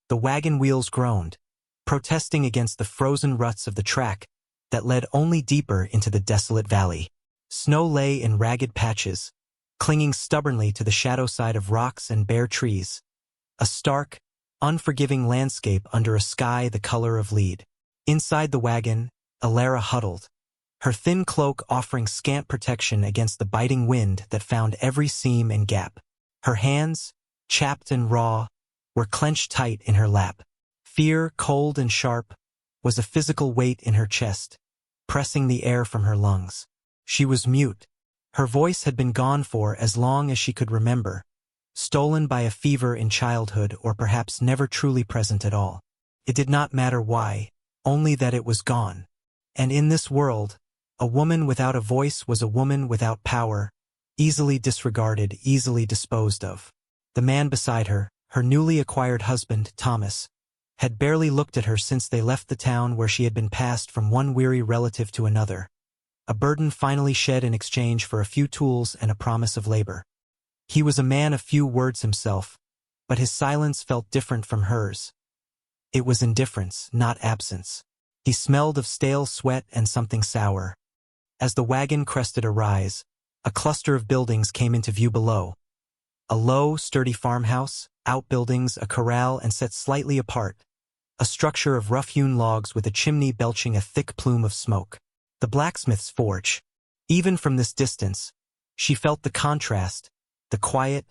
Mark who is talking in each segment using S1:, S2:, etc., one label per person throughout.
S1: The wagon wheels groaned, protesting against the frozen ruts of the track that led only deeper into the desolate valley. Snow lay in ragged patches, clinging stubbornly to the shadow side of rocks and bare trees. A stark, unforgiving landscape under a sky the color of lead. Inside the wagon, Alara huddled, her thin cloak offering scant protection against the biting wind that found every seam and gap. Her hands, chapped and raw, were clenched tight in her lap. Fear, cold and sharp, was a physical weight in her chest, pressing the air from her lungs. She was mute. Her voice had been gone for as long as she could remember, stolen by a fever in childhood or perhaps never truly present at all. It did not matter why, only that it was gone. And in this world, a woman without a voice was a woman without power, easily disregarded, easily disposed of. The man beside her, her newly acquired husband, Thomas, had barely looked at her since they left the town where she had been passed from one weary relative to another, a burden finally shed in exchange for a few tools and a promise of labor. He was a man of few words himself, but his silence felt different from hers. It was indifference, not absence. He smelled of stale sweat and something sour. As the wagon crested a rise, a cluster of buildings came into view below. A low, sturdy farmhouse, outbuildings, a corral, and set slightly apart, a structure of rough-hewn logs with a chimney belching a thick plume of smoke. The blacksmith's forge. Even from this distance, she felt the contrast, the quiet,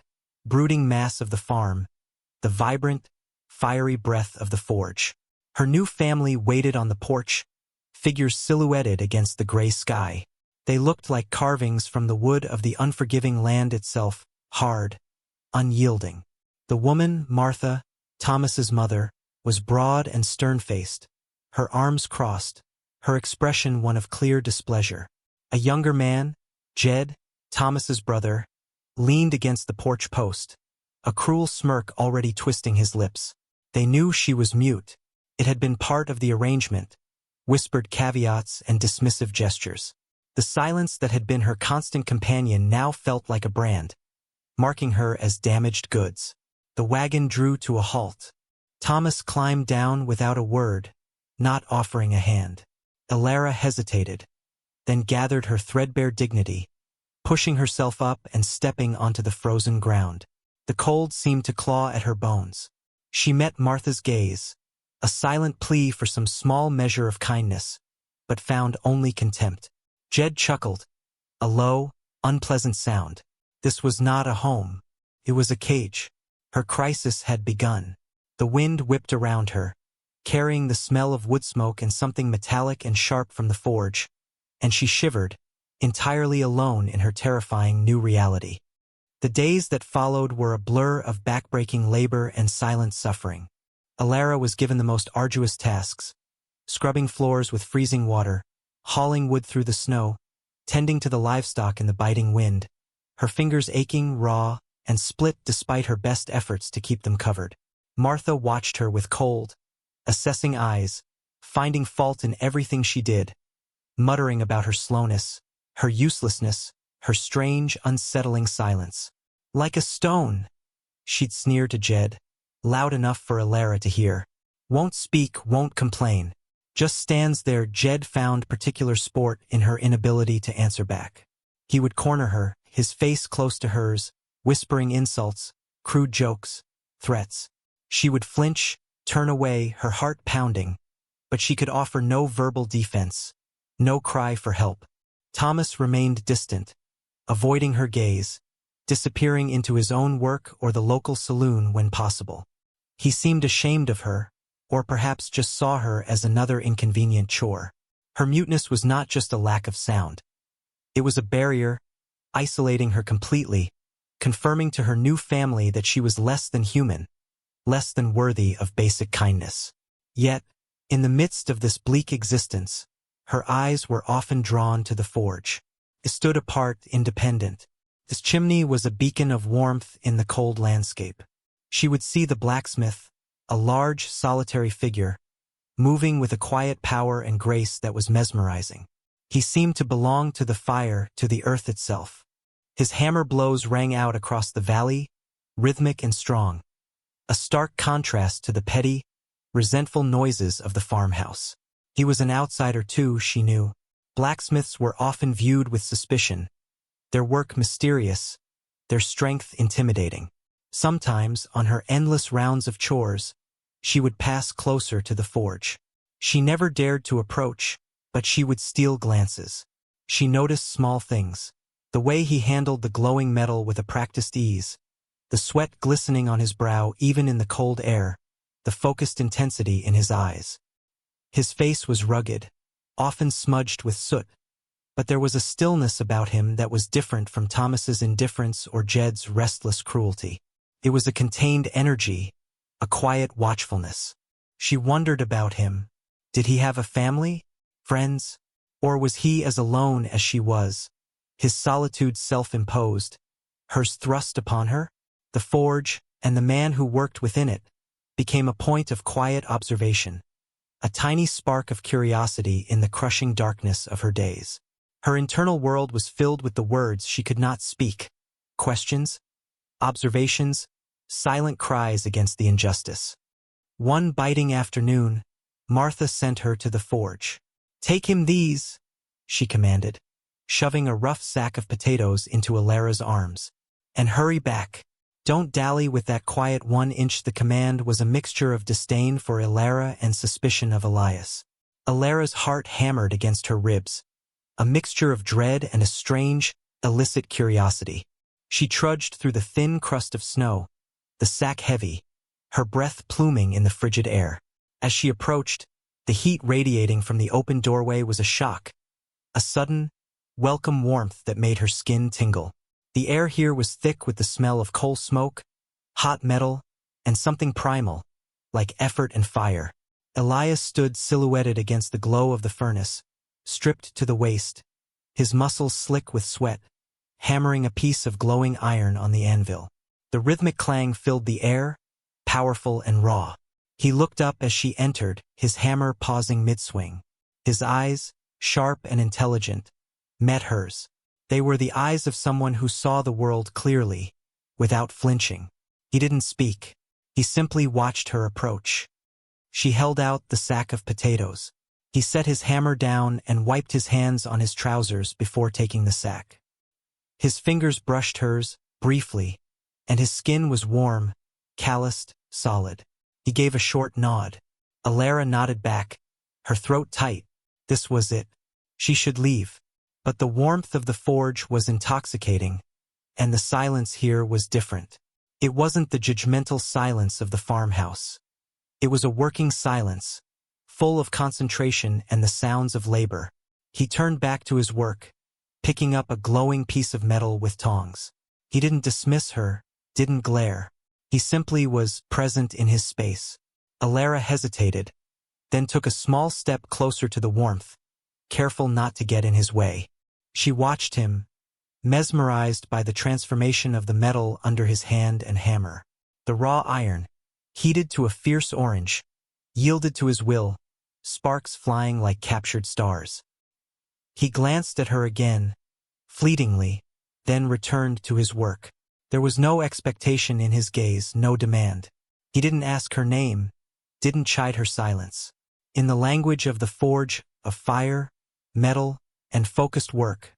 S1: brooding mass of the farm, the vibrant, fiery breath of the forge. Her new family waited on the porch, figures silhouetted against the gray sky. They looked like carvings from the wood of the unforgiving land itself, hard, unyielding. The woman, Martha, Thomas's mother, was broad and stern-faced, her arms crossed, her expression one of clear displeasure. A younger man, Jed, Thomas's brother, leaned against the porch post, a cruel smirk already twisting his lips. They knew she was mute. It had been part of the arrangement, whispered caveats and dismissive gestures. The silence that had been her constant companion now felt like a brand, marking her as damaged goods. The wagon drew to a halt. Thomas climbed down without a word, not offering a hand. Alara hesitated, then gathered her threadbare dignity, pushing herself up and stepping onto the frozen ground. The cold seemed to claw at her bones. She met Martha's gaze, a silent plea for some small measure of kindness, but found only contempt. Jed chuckled, a low, unpleasant sound. This was not a home. It was a cage. Her crisis had begun. The wind whipped around her, carrying the smell of wood smoke and something metallic and sharp from the forge, and she shivered, entirely alone in her terrifying new reality. The days that followed were a blur of backbreaking labor and silent suffering. Alara was given the most arduous tasks, scrubbing floors with freezing water, hauling wood through the snow, tending to the livestock in the biting wind, her fingers aching, raw, and split despite her best efforts to keep them covered. Martha watched her with cold, assessing eyes, finding fault in everything she did, muttering about her slowness, her uselessness, her strange, unsettling silence. Like a stone, she'd sneer to Jed, loud enough for Alara to hear. Won't speak, won't complain. Just stands there. Jed found particular sport in her inability to answer back. He would corner her, his face close to hers, whispering insults, crude jokes, threats. She would flinch, turn away, her heart pounding, but she could offer no verbal defense, no cry for help. Thomas remained distant, avoiding her gaze, disappearing into his own work or the local saloon when possible. He seemed ashamed of her, or perhaps just saw her as another inconvenient chore. Her muteness was not just a lack of sound. It was a barrier, isolating her completely, confirming to her new family that she was less than human, less than worthy of basic kindness. Yet, in the midst of this bleak existence, her eyes were often drawn to the forge. It stood apart, independent. This chimney was a beacon of warmth in the cold landscape. She would see the blacksmith, a large, solitary figure, moving with a quiet power and grace that was mesmerizing. He seemed to belong to the fire, to the earth itself. His hammer blows rang out across the valley, rhythmic and strong, a stark contrast to the petty, resentful noises of the farmhouse. He was an outsider too, she knew. Blacksmiths were often viewed with suspicion, their work mysterious, their strength intimidating. Sometimes, on her endless rounds of chores, she would pass closer to the forge. She never dared to approach, but she would steal glances. She noticed small things. The way he handled the glowing metal with a practiced ease, the sweat glistening on his brow even in the cold air, the focused intensity in his eyes. His face was rugged, often smudged with soot, but there was a stillness about him that was different from Thomas's indifference or Jed's restless cruelty. It was a contained energy, a quiet watchfulness. She wondered about him. Did he have a family, friends, or was he as alone as she was, his solitude self-imposed, hers thrust upon her? The forge, and the man who worked within it, became a point of quiet observation, a tiny spark of curiosity in the crushing darkness of her days. Her internal world was filled with the words she could not speak, questions, observations, silent cries against the injustice. One biting afternoon, Martha sent her to the forge. "Take him these," she commanded, shoving a rough sack of potatoes into Alara's arms. "And hurry back. Don't dally with that quiet 1 inch." The command was a mixture of disdain for Alara and suspicion of Elias. Alara's heart hammered against her ribs, a mixture of dread and a strange, illicit curiosity. She trudged through the thin crust of snow, the sack heavy, her breath pluming in the frigid air. As she approached, the heat radiating from the open doorway was a shock, a sudden, welcome warmth that made her skin tingle. The air here was thick with the smell of coal smoke, hot metal, and something primal, like effort and fire. Elias stood silhouetted against the glow of the furnace, stripped to the waist, his muscles slick with sweat, hammering a piece of glowing iron on the anvil. The rhythmic clang filled the air, powerful and raw. He looked up as she entered, his hammer pausing mid-swing. His eyes, sharp and intelligent, met hers. They were the eyes of someone who saw the world clearly, without flinching. He didn't speak. He simply watched her approach. She held out the sack of potatoes. He set his hammer down and wiped his hands on his trousers before taking the sack. His fingers brushed hers, briefly, and his skin was warm, calloused, solid. He gave a short nod. Alara nodded back, her throat tight. This was it. She should leave. But the warmth of the forge was intoxicating, and the silence here was different. It wasn't the judgmental silence of the farmhouse. It was a working silence, full of concentration and the sounds of labor. He turned back to his work, picking up a glowing piece of metal with tongs. He didn't dismiss her, didn't glare. He simply was present in his space. Alara hesitated, then took a small step closer to the warmth, careful not to get in his way. She watched him, mesmerized by the transformation of the metal under his hand and hammer. The raw iron, heated to a fierce orange, yielded to his will, sparks flying like captured stars. He glanced at her again, fleetingly, then returned to his work. There was no expectation in his gaze, no demand. He didn't ask her name, didn't chide her silence. In the language of the forge, of fire, metal, and focused work,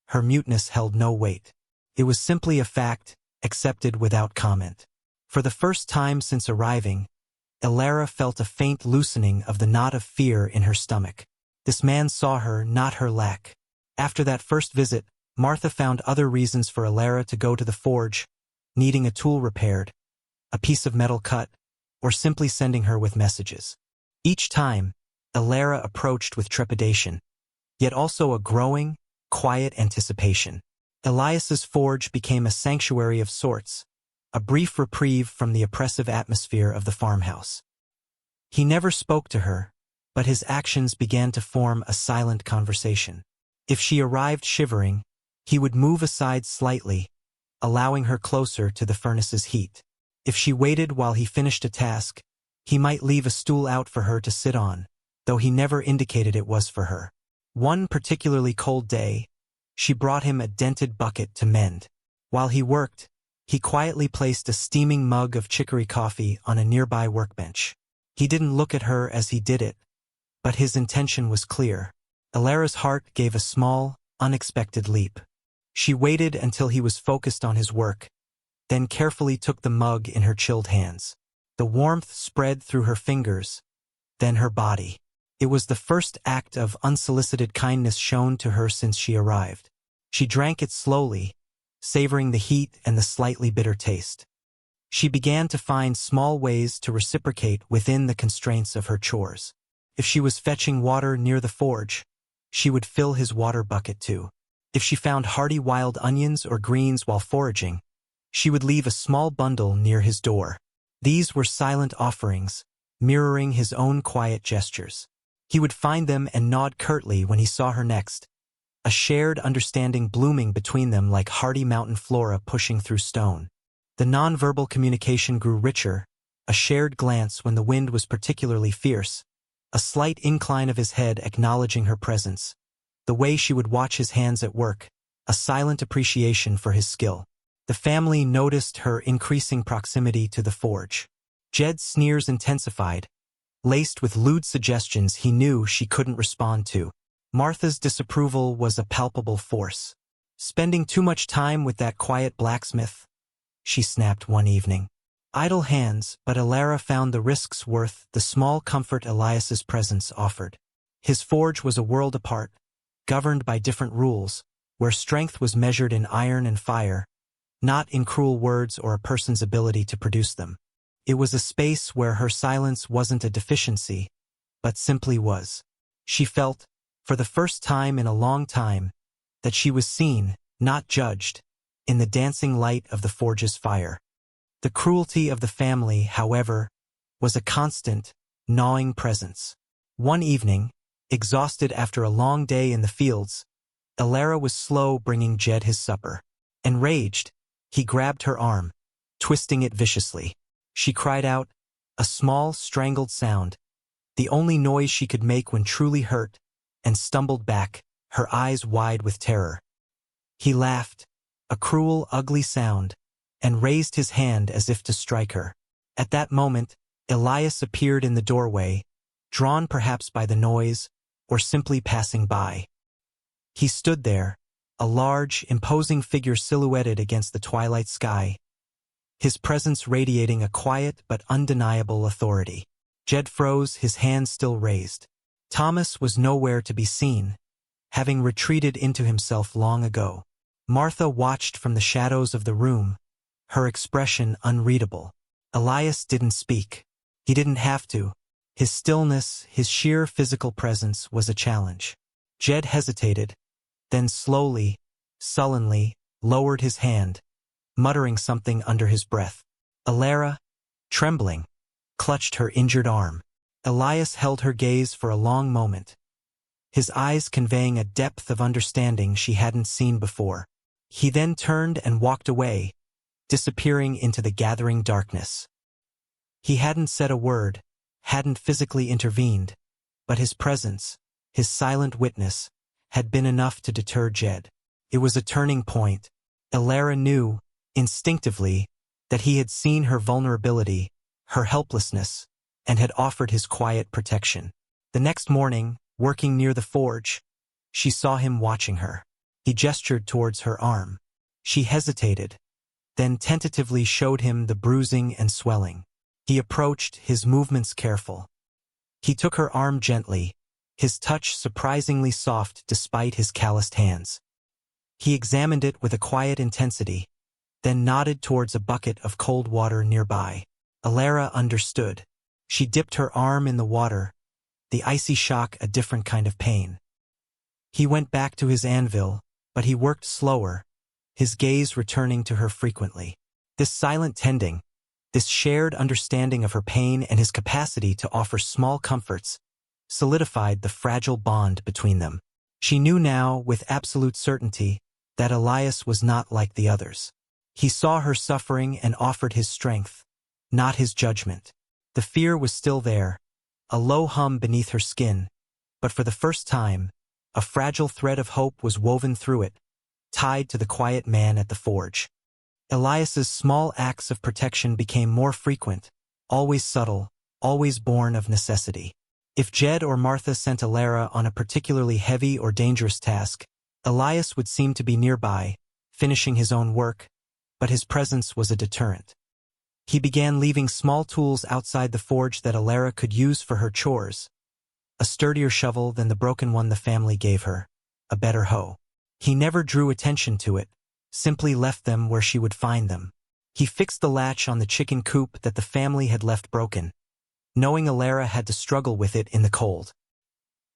S1: her muteness held no weight. It was simply a fact, accepted without comment. For the first time since arriving, Alara felt a faint loosening of the knot of fear in her stomach. This man saw her, not her lack. After that first visit, Martha found other reasons for Alara to go to the forge, needing a tool repaired, a piece of metal cut, or simply sending her with messages. Each time, Alara approached with trepidation, yet also a growing, quiet anticipation. Elias's forge became a sanctuary of sorts, a brief reprieve from the oppressive atmosphere of the farmhouse. He never spoke to her, but his actions began to form a silent conversation. If she arrived shivering, he would move aside slightly, allowing her closer to the furnace's heat. If she waited while he finished a task, he might leave a stool out for her to sit on, though he never indicated it was for her. One particularly cold day, she brought him a dented bucket to mend. While he worked, He quietly placed a steaming mug of chicory coffee on a nearby workbench. He didn't look at her as he did it, but his intention was clear. Alara's heart gave a small, unexpected leap. She waited until he was focused on his work, then carefully took the mug in her chilled hands. The warmth spread through her fingers, then her body. It was the first act of unsolicited kindness shown to her since she arrived. She drank it slowly, savoring the heat and the slightly bitter taste. She began to find small ways to reciprocate within the constraints of her chores. If she was fetching water near the forge, she would fill his water bucket too. If she found hardy wild onions or greens while foraging, she would leave a small bundle near his door. These were silent offerings, mirroring his own quiet gestures. He would find them and nod curtly when he saw her next, a shared understanding blooming between them like hardy mountain flora pushing through stone. The nonverbal communication grew richer, a shared glance when the wind was particularly fierce, a slight incline of his head acknowledging her presence, the way she would watch his hands at work, a silent appreciation for his skill. The family noticed her increasing proximity to the forge. Jed's sneers intensified, laced with lewd suggestions he knew she couldn't respond to. Martha's disapproval was a palpable force. "Spending too much time with that quiet blacksmith," she snapped one evening. Idle hands, but Alara found the risks worth the small comfort Elias's presence offered. His forge was a world apart, governed by different rules, where strength was measured in iron and fire, not in cruel words or a person's ability to produce them. It was a space where her silence wasn't a deficiency, but simply was. She felt, for the first time in a long time, that she was seen, not judged, in the dancing light of the forge's fire. The cruelty of the family, however, was a constant, gnawing presence. One evening, exhausted after a long day in the fields, Alara was slow bringing Jed his supper. Enraged, he grabbed her arm, twisting it viciously. She cried out, a small, strangled sound, the only noise she could make when truly hurt, and stumbled back, her eyes wide with terror. He laughed, a cruel, ugly sound, and raised his hand as if to strike her. At that moment, Elias appeared in the doorway, drawn perhaps by the noise, or simply passing by. He stood there, a large, imposing figure silhouetted against the twilight sky, his presence radiating a quiet but undeniable authority. Jed froze, his hand still raised. Thomas was nowhere to be seen, having retreated into himself long ago. Martha watched from the shadows of the room, her expression unreadable. Elias didn't speak. He didn't have to. His stillness, his sheer physical presence was a challenge. Jed hesitated, then slowly, sullenly, lowered his hand, muttering something under his breath. Alara, trembling, clutched her injured arm. Elias held her gaze for a long moment, his eyes conveying a depth of understanding she hadn't seen before. He then turned and walked away, disappearing into the gathering darkness. He hadn't said a word, hadn't physically intervened, but his presence, his silent witness, had been enough to deter Jed. It was a turning point. Alara knew, instinctively, that he had seen her vulnerability, her helplessness, and had offered his quiet protection. The next morning, working near the forge, she saw him watching her. He gestured towards her arm. She hesitated, then tentatively showed him the bruising and swelling. He approached, his movements careful. He took her arm gently, his touch surprisingly soft despite his calloused hands. He examined it with a quiet intensity, then nodded towards a bucket of cold water nearby. Alara understood. She dipped her arm in the water, the icy shock a different kind of pain. He went back to his anvil, but he worked slower, his gaze returning to her frequently. This silent tending, this shared understanding of her pain and his capacity to offer small comforts, solidified the fragile bond between them. She knew now, with absolute certainty, that Elias was not like the others. He saw her suffering and offered his strength, not his judgment. The fear was still there, a low hum beneath her skin, but for the first time, a fragile thread of hope was woven through it, tied to the quiet man at the forge. Elias's small acts of protection became more frequent, always subtle, always born of necessity. If Jed or Martha sent Alara on a particularly heavy or dangerous task, Elias would seem to be nearby, finishing his own work, but his presence was a deterrent. He began leaving small tools outside the forge that Alara could use for her chores. A sturdier shovel than the broken one the family gave her, a better hoe. He never drew attention to it, simply left them where she would find them. He fixed the latch on the chicken coop that the family had left broken, knowing Alara had to struggle with it in the cold.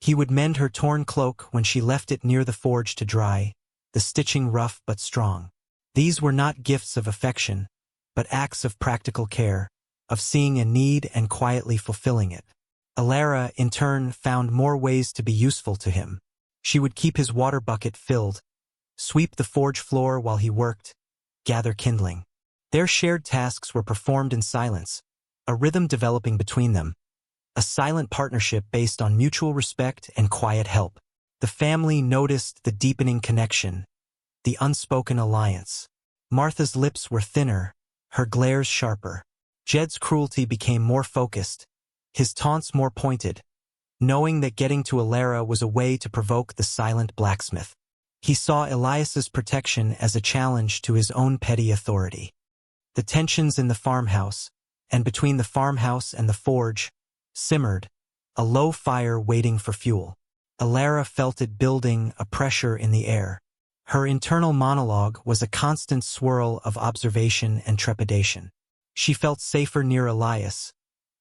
S1: He would mend her torn cloak when she left it near the forge to dry, the stitching rough but strong. These were not gifts of affection, but acts of practical care, of seeing a need and quietly fulfilling it. Alara, in turn, found more ways to be useful to him. She would keep his water bucket filled, sweep the forge floor while he worked, gather kindling. Their shared tasks were performed in silence, a rhythm developing between them, a silent partnership based on mutual respect and quiet help. The family noticed the deepening connection, the unspoken alliance. Martha's lips were thinner, her glares sharper. Jed's cruelty became more focused, his taunts more pointed, knowing that getting to Alara was a way to provoke the silent blacksmith. He saw Elias's protection as a challenge to his own petty authority. The tensions in the farmhouse, and between the farmhouse and the forge, simmered, a low fire waiting for fuel. Alara felt it building, a pressure in the air. Her internal monologue was a constant swirl of observation and trepidation. She felt safer near Elias,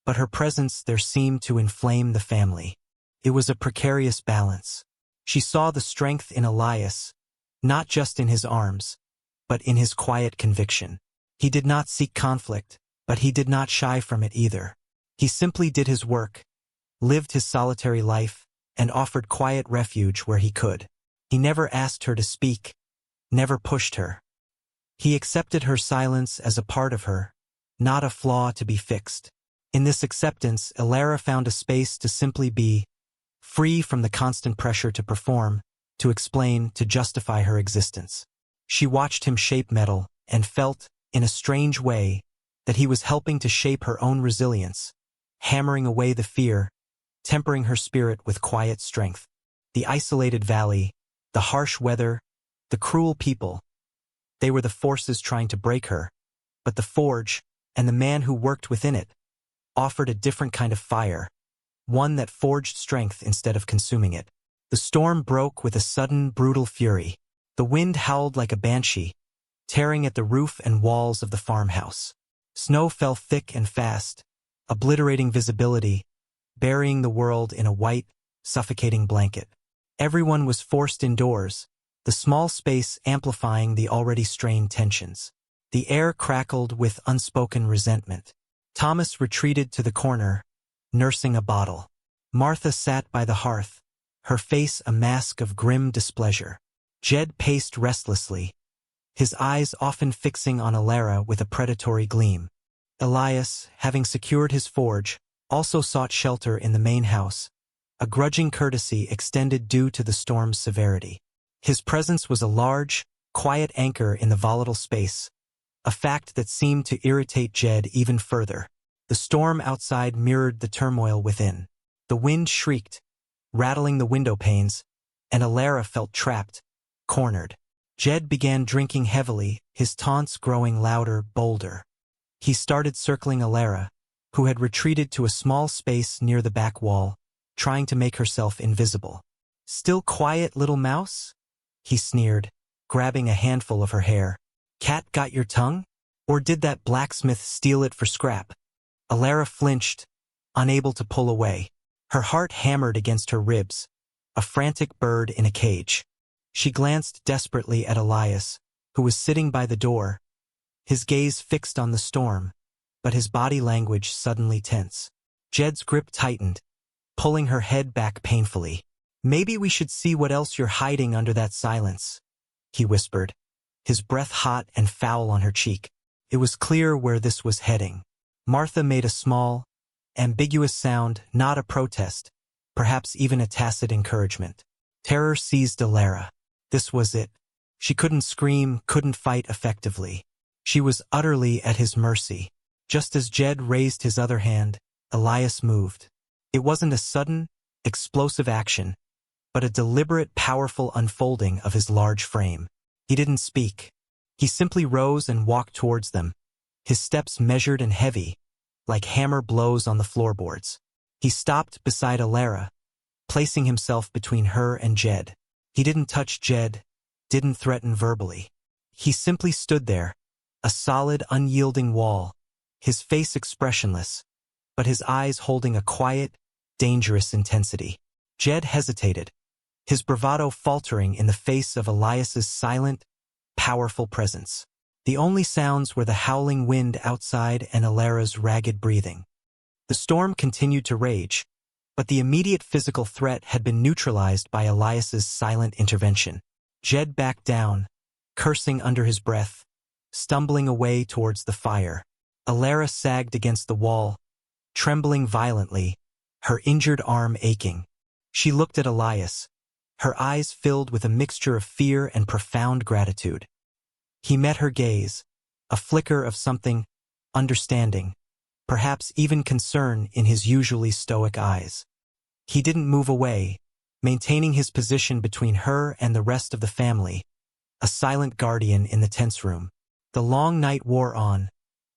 S1: but her presence there seemed to inflame the family. It was a precarious balance. She saw the strength in Elias, not just in his arms, but in his quiet conviction. He did not seek conflict, but he did not shy from it either. He simply did his work, lived his solitary life, and offered quiet refuge where he could. He never asked her to speak, never pushed her. He accepted her silence as a part of her, not a flaw to be fixed. In this acceptance, Alara found a space to simply be, free from the constant pressure to perform, to explain, to justify her existence. She watched him shape metal, and felt, in a strange way, that he was helping to shape her own resilience, hammering away the fear, tempering her spirit with quiet strength. The isolated valley, the harsh weather, the cruel people, they were the forces trying to break her, but the forge, and the man who worked within it, offered a different kind of fire, one that forged strength instead of consuming it. The storm broke with a sudden, brutal fury. The wind howled like a banshee, tearing at the roof and walls of the farmhouse. Snow fell thick and fast, obliterating visibility, burying the world in a white, suffocating blanket. Everyone was forced indoors, the small space amplifying the already strained tensions. The air crackled with unspoken resentment. Thomas retreated to the corner, nursing a bottle. Martha sat by the hearth, her face a mask of grim displeasure. Jed paced restlessly, his eyes often fixing on Alara with a predatory gleam. Elias, having secured his forge, also sought shelter in the main house, a grudging courtesy extended due to the storm's severity. His presence was a large, quiet anchor in the volatile space, a fact that seemed to irritate Jed even further. The storm outside mirrored the turmoil within. The wind shrieked, rattling the window panes, and Alara felt trapped, cornered. Jed began drinking heavily, his taunts growing louder, bolder. He started circling Alara, who had retreated to a small space near the back wall, trying to make herself invisible. "Still quiet, little mouse?" he sneered, grabbing a handful of her hair. "Cat got your tongue? Or did that blacksmith steal it for scrap?" Alara flinched, unable to pull away. Her heart hammered against her ribs, a frantic bird in a cage. She glanced desperately at Elias, who was sitting by the door, his gaze fixed on the storm, but his body language suddenly tense. Jed's grip tightened, pulling her head back painfully. "Maybe we should see what else you're hiding under that silence," he whispered, his breath hot and foul on her cheek. It was clear where this was heading. Martha made a small, ambiguous sound, not a protest, perhaps even a tacit encouragement. Terror seized Alara. This was it. She couldn't scream, couldn't fight effectively. She was utterly at his mercy. Just as Jed raised his other hand, Elias moved. It wasn't a sudden, explosive action, but a deliberate, powerful unfolding of his large frame. He didn't speak. He simply rose and walked towards them, his steps measured and heavy, like hammer blows on the floorboards. He stopped beside Alara, placing himself between her and Jed. He didn't touch Jed, didn't threaten verbally. He simply stood there, a solid, unyielding wall, his face expressionless, but his eyes holding a quiet, dangerous intensity. Jed hesitated, his bravado faltering in the face of Elias's silent, powerful presence. The only sounds were the howling wind outside and Alara's ragged breathing. The storm continued to rage, but the immediate physical threat had been neutralized by Elias's silent intervention. Jed backed down, cursing under his breath, stumbling away towards the fire. Alara sagged against the wall, trembling violently, her injured arm aching. She looked at Elias, her eyes filled with a mixture of fear and profound gratitude. He met her gaze, a flicker of something, understanding, perhaps even concern in his usually stoic eyes. He didn't move away, maintaining his position between her and the rest of the family, a silent guardian in the tense room. The long night wore on,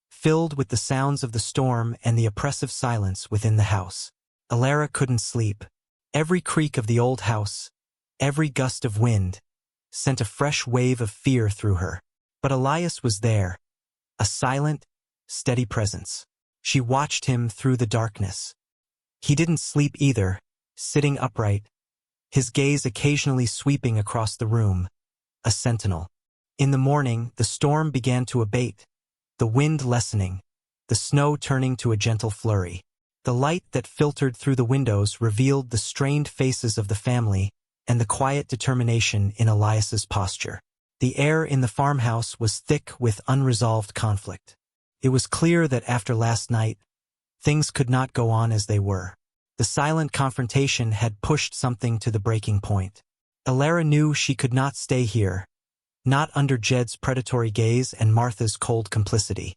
S1: filled with the sounds of the storm and the oppressive silence within the house. Alara couldn't sleep. Every creak of the old house, every gust of wind, sent a fresh wave of fear through her. But Elias was there, a silent, steady presence. She watched him through the darkness. He didn't sleep either, sitting upright, his gaze occasionally sweeping across the room, a sentinel. In the morning, the storm began to abate, the wind lessening, the snow turning to a gentle flurry. The light that filtered through the windows revealed the strained faces of the family and the quiet determination in Elias's posture. The air in the farmhouse was thick with unresolved conflict. It was clear that after last night, things could not go on as they were. The silent confrontation had pushed something to the breaking point. Alara knew she could not stay here, not under Jed's predatory gaze and Martha's cold complicity.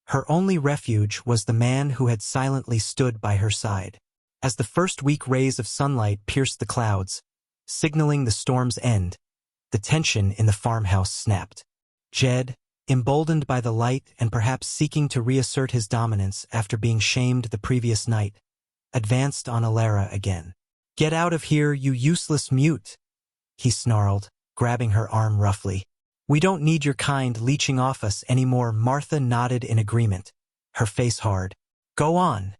S1: Her only refuge was the man who had silently stood by her side. As the first weak rays of sunlight pierced the clouds, signaling the storm's end, the tension in the farmhouse snapped. Jed, emboldened by the light and perhaps seeking to reassert his dominance after being shamed the previous night, advanced on Alara again. "Get out of here, you useless mute," he snarled, grabbing her arm roughly. "We don't need your kind leeching off us anymore." Martha nodded in agreement, her face hard. "Go on,"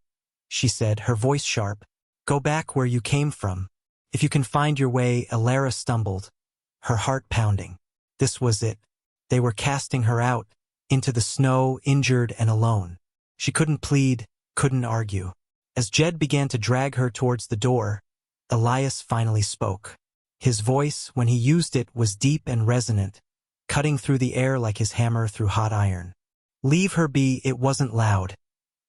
S1: she said, her voice sharp. "Go back where you came from. If you can find your way." Alara stumbled, her heart pounding. This was it. They were casting her out, into the snow, injured and alone. She couldn't plead, couldn't argue. As Jed began to drag her towards the door, Elias finally spoke. His voice, when he used it, was deep and resonant, cutting through the air like his hammer through hot iron. Leave her be. It wasn't loud,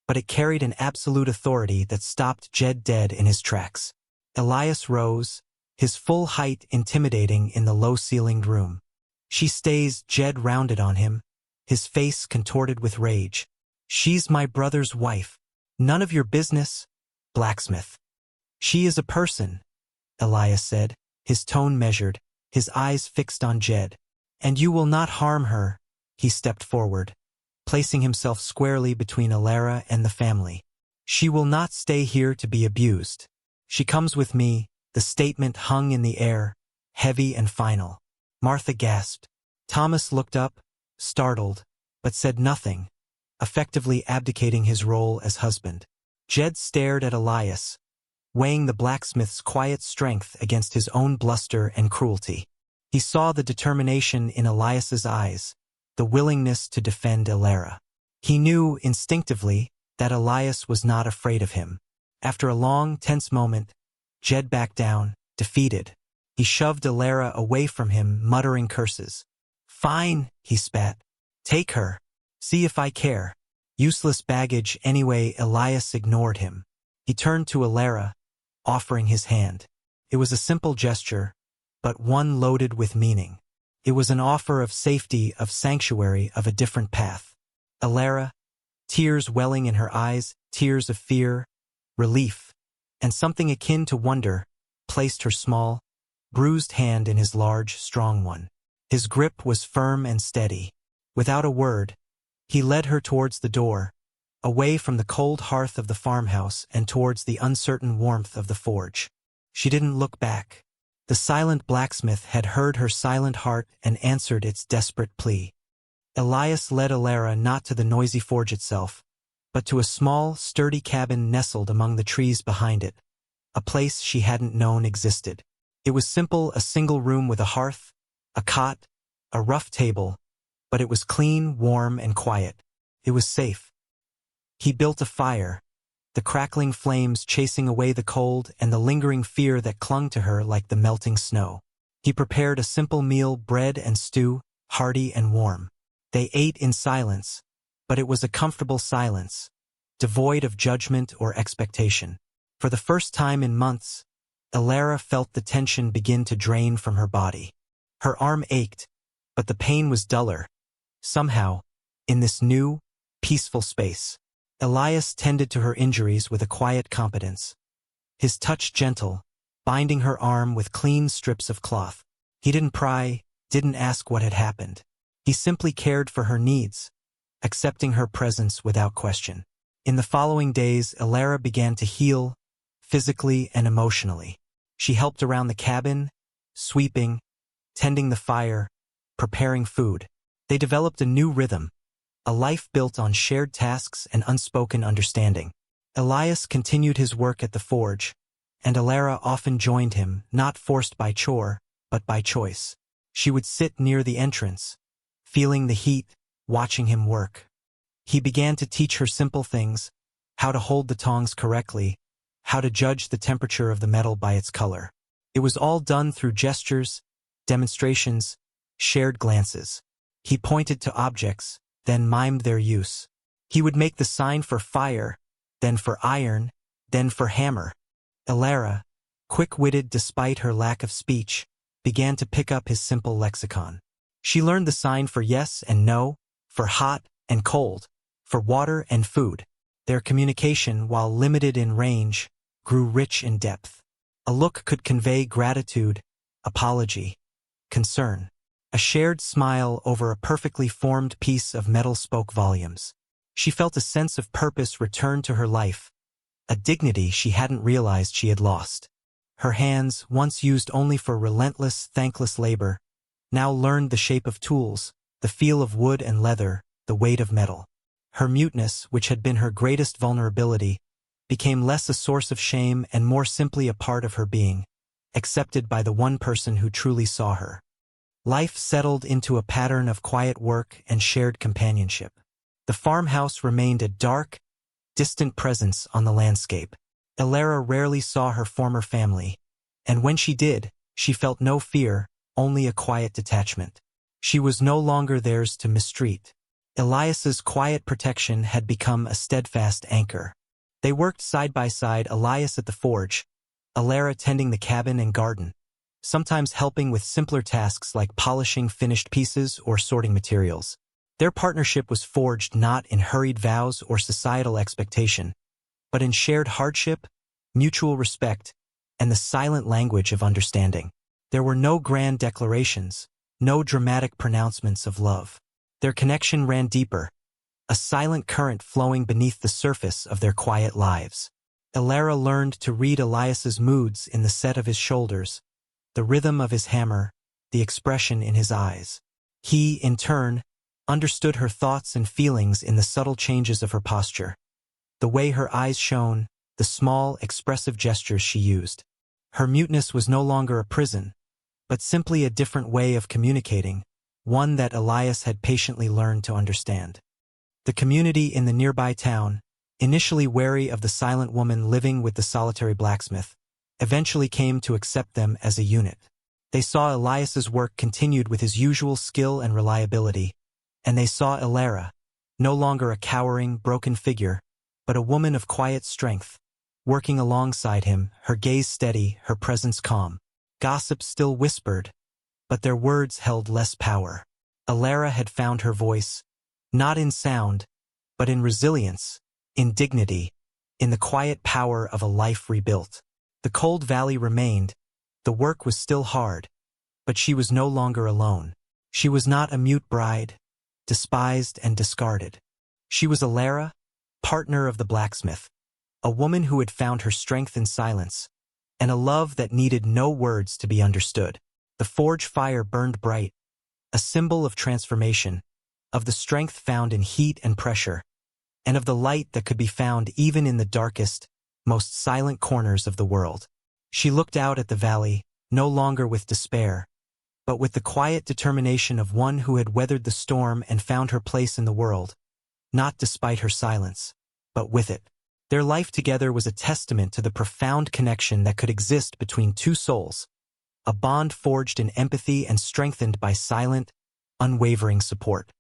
S1: but it carried an absolute authority that stopped Jed dead in his tracks. Elias rose, his full height intimidating in the low-ceilinged room. "She stays." Jed rounded on him, his face contorted with rage. "She's my brother's wife. None of your business." "Blacksmith." "She is a person," Elias said, his tone measured, his eyes fixed on Jed. "And you will not harm her." He stepped forward, placing himself squarely between Alara and the family. "She will not stay here to be abused. She comes with me." The statement hung in the air, heavy and final. Martha gasped. Thomas looked up, startled, but said nothing, effectively abdicating his role as husband. Jed stared at Elias, weighing the blacksmith's quiet strength against his own bluster and cruelty. He saw the determination in Elias's eyes, the willingness to defend Alara. He knew instinctively that Elias was not afraid of him. After a long, tense moment, Jed backed down, defeated. He shoved Alara away from him, muttering curses. "Fine," he spat. "Take her. See if I care. Useless baggage anyway." Elias ignored him. He turned to Alara, offering his hand. It was a simple gesture, but one loaded with meaning. It was an offer of safety, of sanctuary, of a different path. Elara, tears welling in her eyes, tears of fear, relief, and something akin to wonder, placed her small, bruised hand in his large, strong one. His grip was firm and steady. Without a word, he led her towards the door, away from the cold hearth of the farmhouse and towards the uncertain warmth of the forge. She didn't look back. The silent blacksmith had heard her silent heart and answered its desperate plea. Elias led Elara not to the noisy forge itself, but to a small, sturdy cabin nestled among the trees behind it, a place she hadn't known existed. It was simple, a single room with a hearth, a cot, a rough table, but it was clean, warm, and quiet. It was safe. He built a fire, the crackling flames chasing away the cold and the lingering fear that clung to her like the melting snow. He prepared a simple meal, bread and stew, hearty and warm. They ate in silence, but it was a comfortable silence, devoid of judgment or expectation. For the first time in months, Elara felt the tension begin to drain from her body. Her arm ached, but the pain was duller. Somehow, in this new, peaceful space, Elias tended to her injuries with a quiet competence. His touch gentle, binding her arm with clean strips of cloth. He didn't pry, didn't ask what had happened. He simply cared for her needs, accepting her presence without question. In the following days, Elara began to heal, physically and emotionally. She helped around the cabin, sweeping, tending the fire, preparing food. They developed a new rhythm, a life built on shared tasks and unspoken understanding. Elias continued his work at the forge, and Elara often joined him, not forced by chore, but by choice. She would sit near the entrance, feeling the heat, watching him work. He began to teach her simple things, how to hold the tongs correctly, how to judge the temperature of the metal by its color. It was all done through gestures, demonstrations, shared glances. He pointed to objects, then mimed their use. He would make the sign for fire, then for iron, then for hammer. Elara, quick-witted despite her lack of speech, began to pick up his simple lexicon. She learned the sign for yes and no, for hot and cold, for water and food. Their communication, while limited in range, grew rich in depth. A look could convey gratitude, apology, concern. A shared smile over a perfectly formed piece of metal spoke volumes. She felt a sense of purpose return to her life, a dignity she hadn't realized she had lost. Her hands, once used only for relentless, thankless labor, now learned the shape of tools, the feel of wood and leather, the weight of metal. Her muteness, which had been her greatest vulnerability, became less a source of shame and more simply a part of her being, accepted by the one person who truly saw her. Life settled into a pattern of quiet work and shared companionship. The farmhouse remained a dark, distant presence on the landscape. Elara rarely saw her former family, and when she did, she felt no fear, only a quiet detachment. She was no longer theirs to mistreat. Elias's quiet protection had become a steadfast anchor. They worked side by side, Elias at the forge, Elara tending the cabin and garden, sometimes helping with simpler tasks like polishing finished pieces or sorting materials. Their partnership was forged not in hurried vows or societal expectation, but in shared hardship, mutual respect, and the silent language of understanding. There were no grand declarations, no dramatic pronouncements of love. Their connection ran deeper, a silent current flowing beneath the surface of their quiet lives. Elara learned to read Elias's moods in the set of his shoulders, the rhythm of his hammer, the expression in his eyes. He, in turn, understood her thoughts and feelings in the subtle changes of her posture, the way her eyes shone, the small, expressive gestures she used. Her muteness was no longer a prison, but simply a different way of communicating, one that Elias had patiently learned to understand. The community in the nearby town, initially wary of the silent woman living with the solitary blacksmith, eventually came to accept them as a unit. They saw Elias's work continued with his usual skill and reliability, and they saw Elara, no longer a cowering, broken figure, but a woman of quiet strength, working alongside him, her gaze steady, her presence calm. Gossip still whispered, but their words held less power. Alara had found her voice, not in sound, but in resilience, in dignity, in the quiet power of a life rebuilt. The cold valley remained, the work was still hard, but she was no longer alone. She was not a mute bride, despised and discarded. She was Alara, partner of the blacksmith, a woman who had found her strength in silence, and a love that needed no words to be understood. The forge fire burned bright, a symbol of transformation, of the strength found in heat and pressure, and of the light that could be found even in the darkest, most silent corners of the world. She looked out at the valley, no longer with despair, but with the quiet determination of one who had weathered the storm and found her place in the world, not despite her silence, but with it. Their life together was a testament to the profound connection that could exist between two souls, a bond forged in empathy and strengthened by silent, unwavering support.